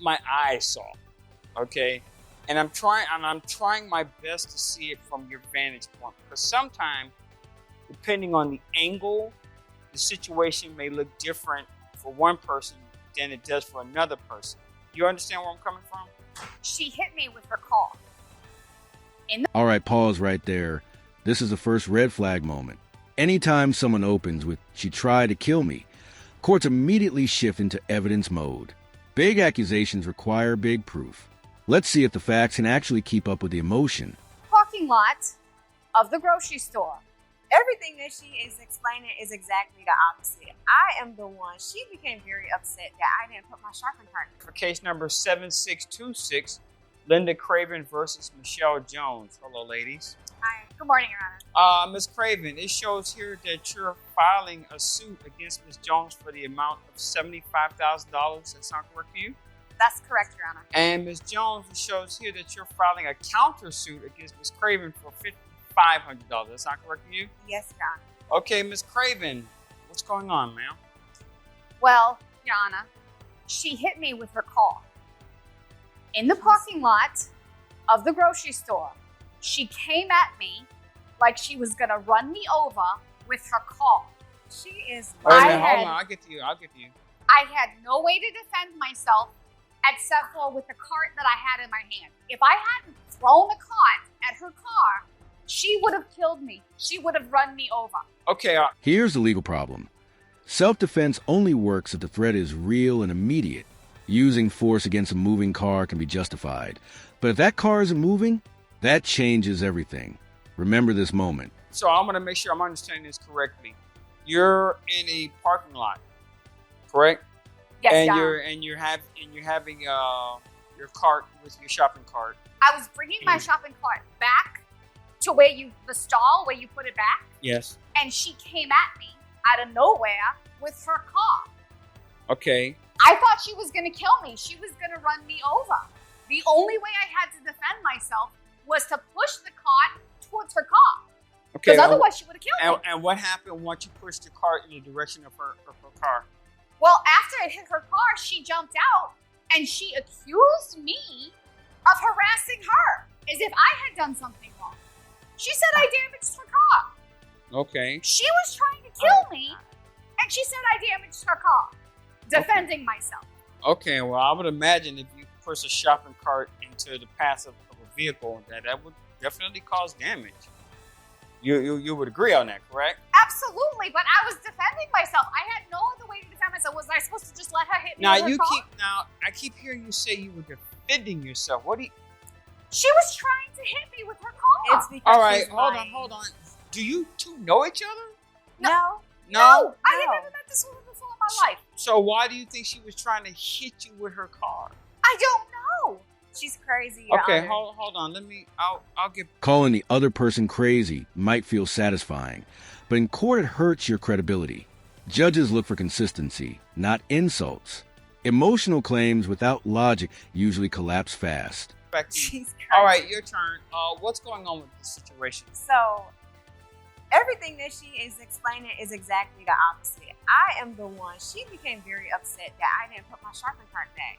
my eyes saw. Okay, and I'm trying my best to see it from your vantage point, because sometimes, depending on the angle, the situation may look different for one person than it does for another person. You understand where I'm coming from? She hit me with her car. All right, pause right there. This is the first red flag moment. Anytime someone opens with, "She tried to kill me," courts immediately shift into evidence mode. Big accusations require big proof. Let's see if the facts can actually keep up with the emotion. Parking lot of the grocery store. Everything that she is explaining is exactly the opposite. I am the one. She became very upset that I didn't put my shopping cart. For case number 7626, Linda Craven versus Michelle Jones. Hello, ladies. Hi. Good morning, Your Honor. Ms. Craven, it shows here that you're filing a suit against Ms. Jones for the amount of $75,000. That sound correct to you? That's correct, Your Honor. And Ms. Jones, it shows here that you're filing a countersuit against Ms. Craven for $5,500. That sound correct to you? Yes, Your Honor. Okay, Ms. Craven, what's going on, ma'am? Well, Your Honor, she hit me with her car. In the parking lot of the grocery store, she came at me like she was going to run me over with her car. She is Wait a lying. minute, hold on. I'll get to you. I had no way to defend myself except for with the cart that I had in my hand. If I hadn't thrown the cart at her car, she would have killed me. She would have run me over. Okay, Here's the legal problem. Self-defense only works if the threat is real and immediate. Using force against a moving car can be justified. But if that car isn't moving, that changes everything. Remember this moment. so I'm going to make sure I'm understanding this correctly. You're in a parking lot, correct? Yes, Your Honor. And you're having your cart with your shopping cart. I was bringing my shopping cart back to the stall where you put it back, Yes. and she came at me out of nowhere with her car. Okay. I thought she was going to kill me. She was going to run me over. The only way I had to defend myself was to push the cart towards her car. Okay. Because otherwise she would have killed me. And what happened once you pushed the cart in the direction of her car? Well, after it hit her car, she jumped out and she accused me of harassing her as if I had done something wrong. She said I damaged her car. Okay. She was trying to kill me and she said I damaged her car, defending myself. Okay. Well, I would imagine if you push a shopping cart into the path of a vehicle, that would definitely cause damage. You would agree on that, correct? Absolutely, but I was defending myself. I had no other way to defend myself. Was I supposed to just let her hit me with her car? I keep hearing you say you were defending yourself. What do you? She was trying to hit me with her car. It's because All right, she's hold lying. on. Do you two know each other? No. No, I had never met this woman before in my life. So why do you think she was trying to hit you with her car? I don't know. She's crazy, Your Okay, Honor. hold on. I'll get. Calling the other person crazy might feel satisfying, but in court it hurts your credibility. Judges look for consistency, not insults. Emotional claims without logic usually collapse fast. Back to you. She's crazy. All right, your turn. What's going on with this situation? So, everything that she is explaining is exactly the opposite. I am the one. She became very upset that I didn't put my shopping cart back.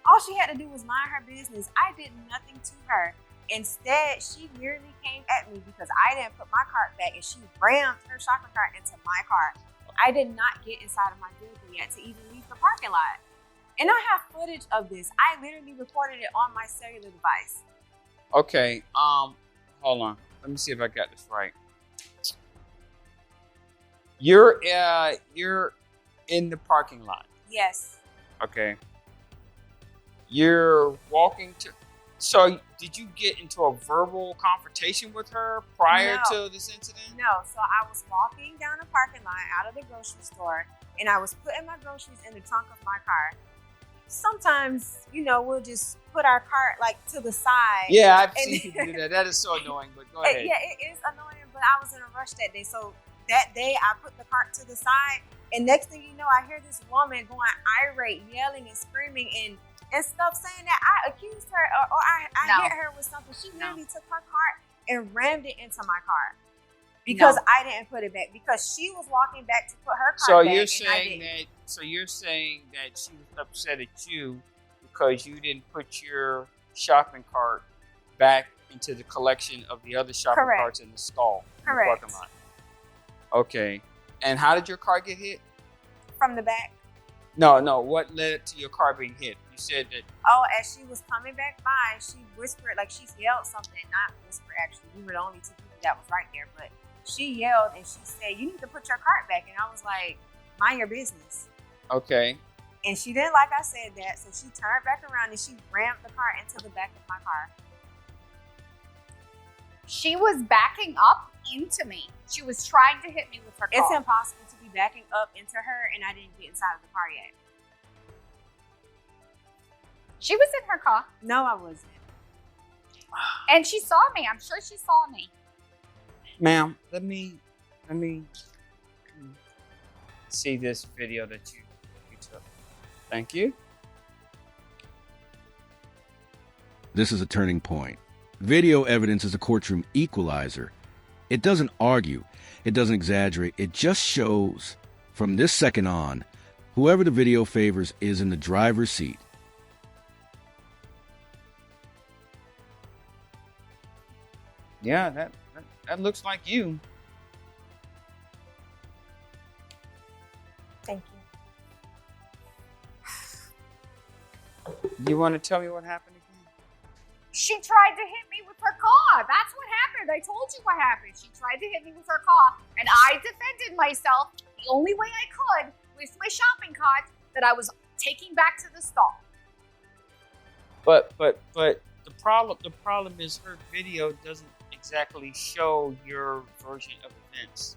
All she had to do was mind her business. I did nothing to her. Instead, she literally came at me because I didn't put my cart back and she rammed her shopping cart into my car. I did not get inside of my vehicle yet to even leave the parking lot. And I have footage of this. I literally recorded it on my cellular device. Okay. Hold on. Let me see if I got this right. You're in the parking lot. Yes. Okay. You're walking to. So, did you get into a verbal confrontation with her prior No. to this incident? No, so I was walking down a parking lot out of the grocery store and I was putting my groceries in the trunk of my car. Sometimes, we'll just put our cart like to the side. Yeah, I've And- seen people do that. That is so annoying, but go ahead. Yeah, it is annoying, but I was in a rush that day. So that day I put the cart to the side and next thing you know, I hear this woman going irate, yelling and screaming and stuff, saying that I accused her or I hit her with something. She literally took her cart and rammed it into my car because I didn't put it back because she was walking back to put her cart back. You're saying that she was upset at you because you didn't put your shopping cart back into the collection of the other shopping Correct. carts in the stall in the Correct. parking lot. Okay. And how did your car get hit? From the back. No. What led to your car being hit? You said that. Oh, as she was coming back by, she whispered, like she yelled something. Not whisper, actually. We were the only two people that was right there. But she yelled and she said, "You need to put your cart back." And I was like, "Mind your business." Okay. And she didn't like I said that. So she turned back around and she rammed the car into the back of my car. She was backing up into me. She was trying to hit me with her car. It's impossible to be backing up into her and I didn't get inside of the car yet. She was in her car. No, I wasn't. And she saw me. I'm sure she saw me. Ma'am, let me see this video that you took. Thank you. This is a turning point. Video evidence is a courtroom equalizer. It doesn't argue. It doesn't exaggerate. It just shows. From this second on, whoever the video favors is in the driver's seat. Yeah, that looks like you. Thank you. You want to tell me what happened again? She tried to hit me with her car. That's what happened. I told you what happened. She tried to hit me with her car, and I defended myself the only way I could with my shopping cart that I was taking back to the stall. But the problem is her video doesn't exactly show your version of events.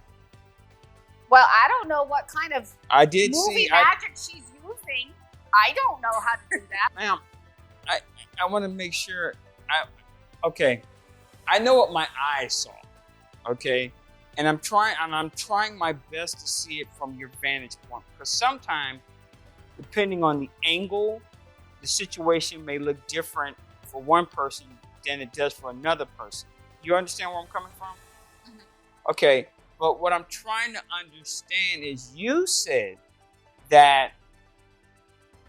Well, I don't know what kind of I did movie see magic she's using. I don't know how to do that. ma'am, I want to make sure okay. I know what my eyes saw. Okay? And I'm trying my best to see it from your vantage point, because sometimes, depending on the angle, the situation may look different for one person than it does for another person. You understand where I'm coming from? Mm-hmm. Okay, but what I'm trying to understand is, you said that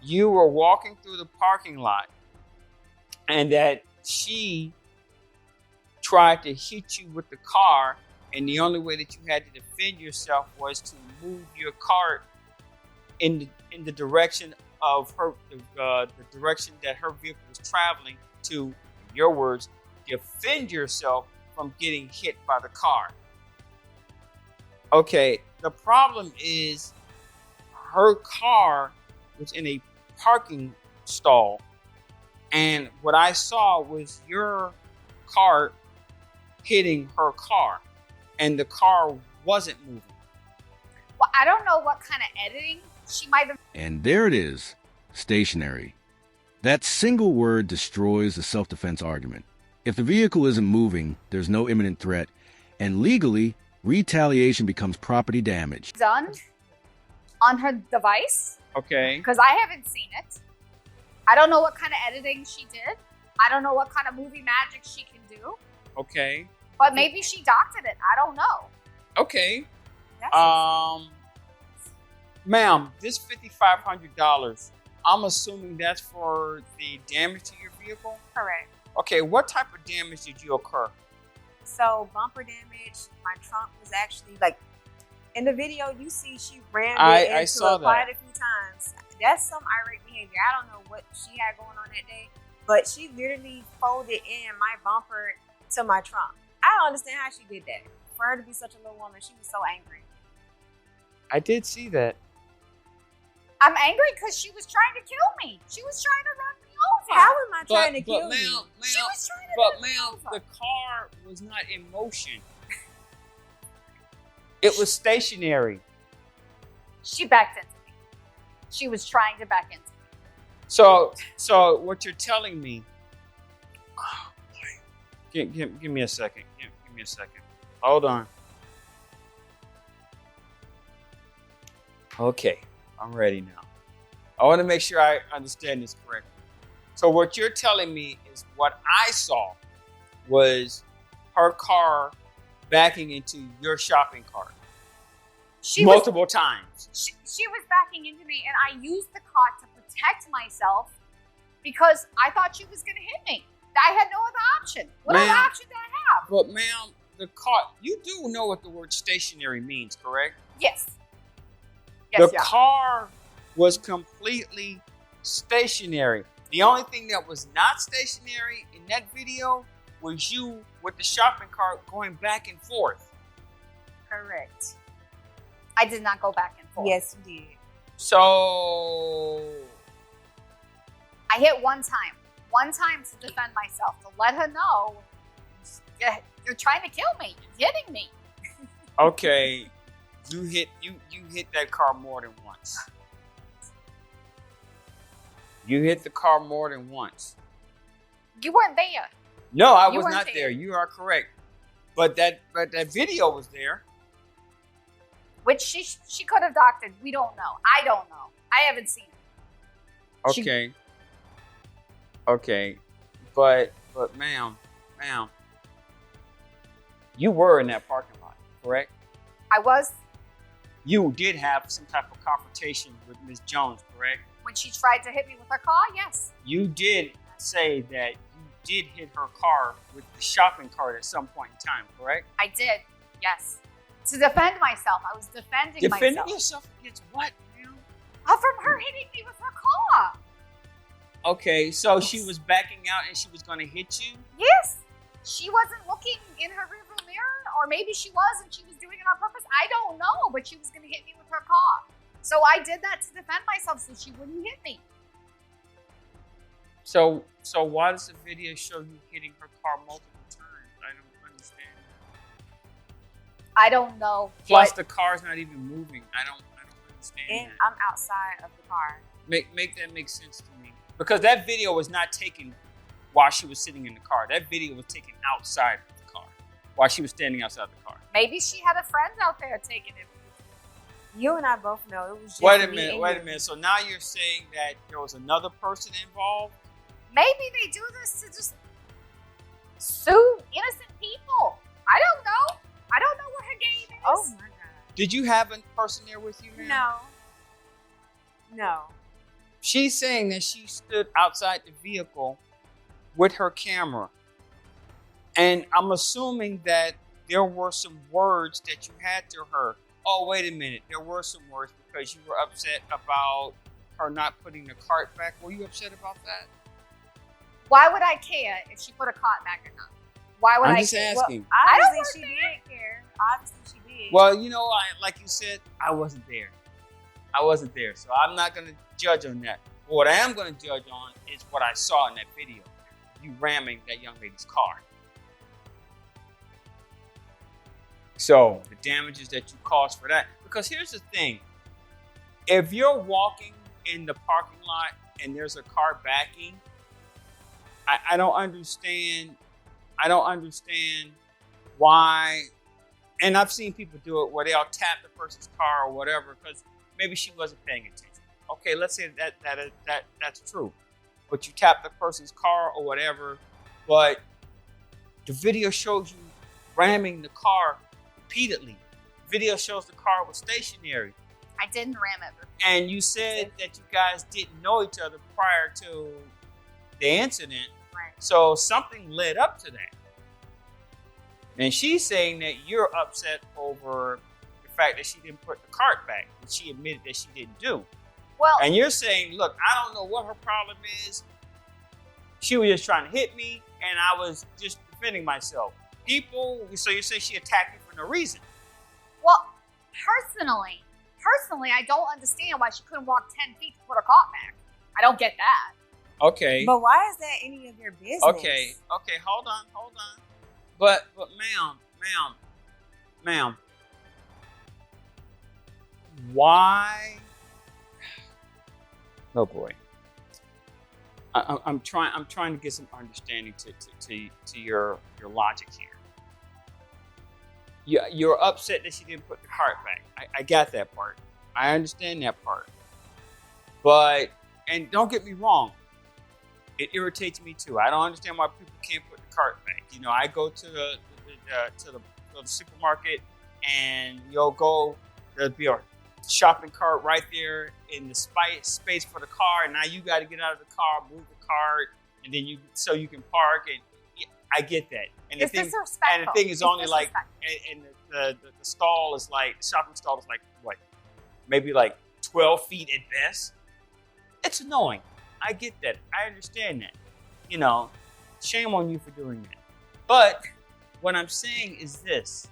you were walking through the parking lot and that she tried to hit you with the car, and the only way that you had to defend yourself was to move your cart in the direction of her, the direction that her vehicle was traveling to, in your words, defend yourself from getting hit by the car. Okay, the problem is her car was in a parking stall, and what I saw was your cart hitting her car, and the car wasn't moving. Well, I don't know what kind of editing she might have. And there it is, stationary. That single word destroys the self-defense argument. If the vehicle isn't moving, there's no imminent threat, and legally, retaliation becomes property damage. Done on her device, Okay. because I haven't seen it. I don't know what kind of editing she did. I don't know what kind of movie magic she can do. Okay. But maybe she doctored it. I don't know. Okay. That's Ma'am, this $5,500, I'm assuming that's for the damage to your vehicle? correct. Okay, what type of damage did you occur? So bumper damage. My trunk was actually like in the video. You see, she rammed I it into saw it quite that. a few times. That's some irate behavior. I don't know what she had going on that day, but she literally folded in my bumper to my trunk. I don't understand how she did that. For her to be such a little woman, she was so angry. I did see that. I'm angry because she was trying to kill me. She was trying to run me over. How am I trying to kill ma'am, you? She was trying to but run me ma'am, over. the car was not in motion. It was stationary. She backed into me. She was trying to back into me. So what you're telling me? Oh, boy. Give me a second. Give me a second. Hold on. Okay, I'm ready now. I want to make sure I understand this correctly. So what you're telling me is what I saw was her car backing into your shopping cart multiple times. She was backing into me, and I used the cart to protect myself because I thought she was going to hit me. I had no other option. What other option did I have? But ma'am, the car, you do know what the word stationary means, correct? Yes. The car was completely stationary. The only thing that was not stationary in that video was you with the shopping cart going back and forth. Correct. I did not go back and forth. Yes, you did. So I hit one time to defend myself, to let her know you're trying to kill me. You're hitting me. okay, you hit that car more than once. You hit the car more than once. You weren't there. No, I You was weren't not there. there. You are correct. But that video was there. Which she could have doctored. We don't know. I don't know. I haven't seen it. Okay. Okay. But ma'am, you were in that parking lot, correct? I was You did have some type of confrontation with Ms. Jones, correct? when she tried to hit me with her car. Yes. You did say that you did hit her car with the shopping cart at some point in time, correct? I did. Yes. To defend myself. I was defending myself. Yourself against what, ma'am? From her hitting me with her car. Okay, so she was backing out and she was going to hit you? Yes. She wasn't looking in her rearview mirror, or maybe she was and she was doing it on purpose. I don't know, but she was going to hit me with her car. So I did that to defend myself so she wouldn't hit me. So why does the video show you hitting her car multiple times? I don't understand. I don't know. Plus, the car's not even moving. I don't understand. And that. I'm outside of the car. Make that make sense to me, because that video was not taken while she was sitting in the car. That video was taken outside of the car while she was standing outside the car. Maybe she had a friend out there taking it. You and I both know it was just Wait a me minute. and Wait a you. minute. So now you're saying that there was another person involved? Maybe they do this to just sue innocent people. I don't know. I don't know what her game is. Oh my god. Did you have a person there with you, ma'am? No. She's saying that she stood outside the vehicle with her camera. And I'm assuming that there were some words that you had to her. Oh, wait a minute. There were some words because you were upset about her not putting the cart back. Were you upset about that? Why would I care if she put a cart back or not? Why would I'm I just care? asking. I don't Obviously, she did care. Obviously, she did. Well, you know, like you said, I wasn't there. So I'm not going to judge on that. But what I am going to judge on is what I saw in that video. You ramming that young lady's car. So the damages that you caused for that. Because here's the thing. If you're walking in the parking lot and there's a car backing, I don't understand. I don't understand why. And I've seen people do it where they'll tap the person's car or whatever because maybe she wasn't paying attention. Okay, let's say that's true. But you tap the person's car or whatever, but the video shows you ramming the car repeatedly. The video shows the car was stationary. I didn't ram it. And you said that you guys didn't know each other prior to the incident. Right. So something led up to that. And she's saying that you're upset over the fact that she didn't put the cart back, which she admitted that she didn't do. Well, And you're saying, look, I don't know what her problem is. She was just trying to hit me, and I was just defending myself. So you say she attacked you for no reason. well, personally, I don't understand why she couldn't walk 10 feet to put her cart back. I don't get that. Okay. But why is that any of your business? Okay, hold on. But ma'am, why? Oh boy, I'm trying to get some understanding to your logic here. You're upset that she didn't put the cart back. I got that part. I understand that part. But, and don't get me wrong, it irritates me too. I don't understand why people can't put the cart back. You know, I go to the supermarket and there'll be a shopping cart right there in the space for the car, and now you got to get out of the car, move the cart, and then you can park. And yeah, I get that. And It's disrespectful. And the thing is It's only like, disrespectful. and the stall is like, the shopping stall is like what, maybe like 12 feet at best. It's annoying. I get that. I understand that. You know, shame on you for doing that. But what I'm saying is this.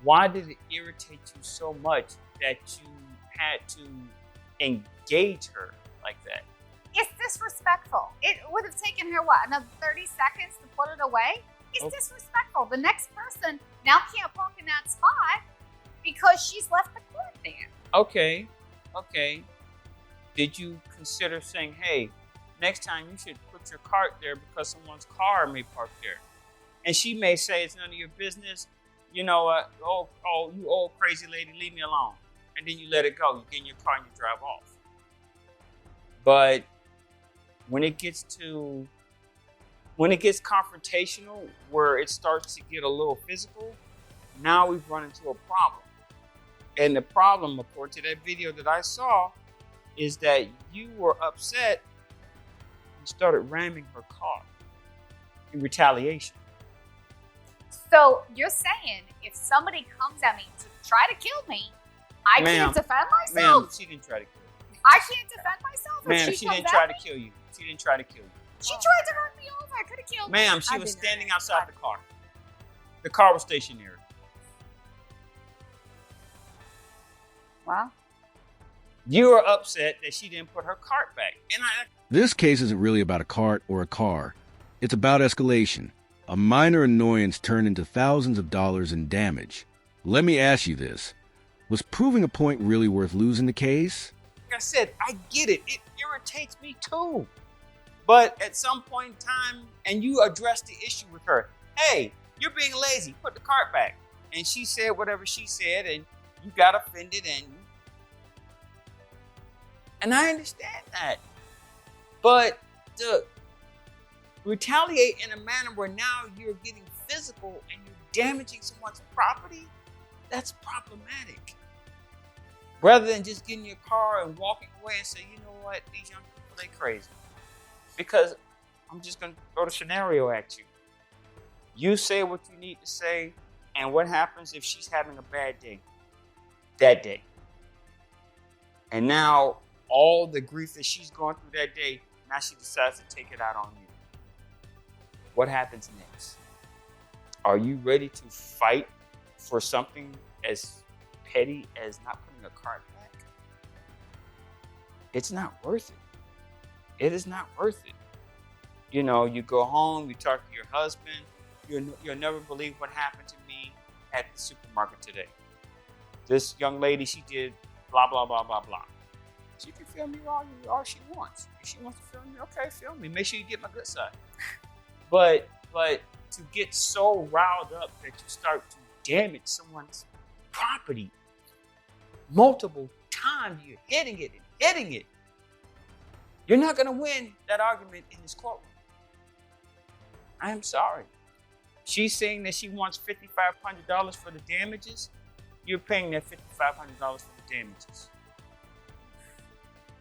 Why did it irritate you so much that you had to engage her like that? It's disrespectful. It would have taken her, what, another 30 seconds to put it away? It's disrespectful. The next person now can't park in that spot because she's left the cart there. Okay. Did you consider saying, hey, next time you should put your cart there because someone's car may park there? And she may say it's none of your business. You know what? Oh, you old crazy lady, leave me alone. And then you let it go. You get in your car and you drive off. But when it gets confrontational, where it starts to get a little physical, now we've run into a problem. And the problem, according to that video that I saw, is that you were upset and started ramming her car in retaliation. So you're saying if somebody comes at me to try to kill me, I can't defend myself? Ma'am, she didn't try to kill you. I can't defend myself? Ma'am, she didn't try to kill you. She didn't try to kill you. She tried to run me over. I could have killed me. Ma'am, she was standing outside the car. The car was stationary. Well, you were upset that she didn't put her cart back. This case isn't really about a cart or a car. It's about escalation. A minor annoyance turned into thousands of dollars in damage. Let me ask you this. Was proving a point really worth losing the case? Like I said, I get it. It irritates me too. But at some point in time, and you address the issue with her. Hey, you're being lazy. Put the cart back. And she said whatever she said, and you got offended, and I understand that. But to retaliate in a manner where now you're getting physical and you're damaging someone's property, that's problematic. Rather than just getting your car and walking away and say, you know what, these young people, they crazy. Because I'm just going to throw the scenario at you. You say what you need to say, and what happens if she's having a bad day that day? And now all the grief that she's going through that day, now she decides to take it out on you. What happens next? Are you ready to fight for something as petty as not putting a cart back? It's not worth it. It is not worth it. You know, you go home, you talk to your husband, you'll never believe what happened to me at the supermarket today. This young lady, she did blah, blah, blah, blah, blah. She can film me all she wants. If she wants to film me, okay, film me. Make sure you get my good side. But to get so riled up that you start to damage someone's property multiple times, you're hitting it. You're not going to win that argument in this courtroom. I am sorry. She's saying that she wants $5,500 for the damages. You're paying that $5,500 for the damages.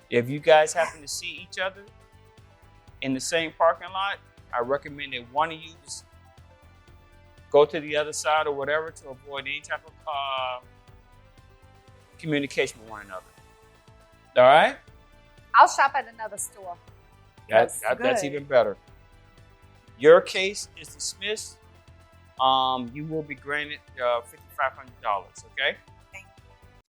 If you guys happen to see each other in the same parking lot, I recommend that one of you just go to the other side or whatever to avoid any type of communication with one another. All right? I'll shop at another store. That's even better. Your case is dismissed. You will be granted $5,500, okay?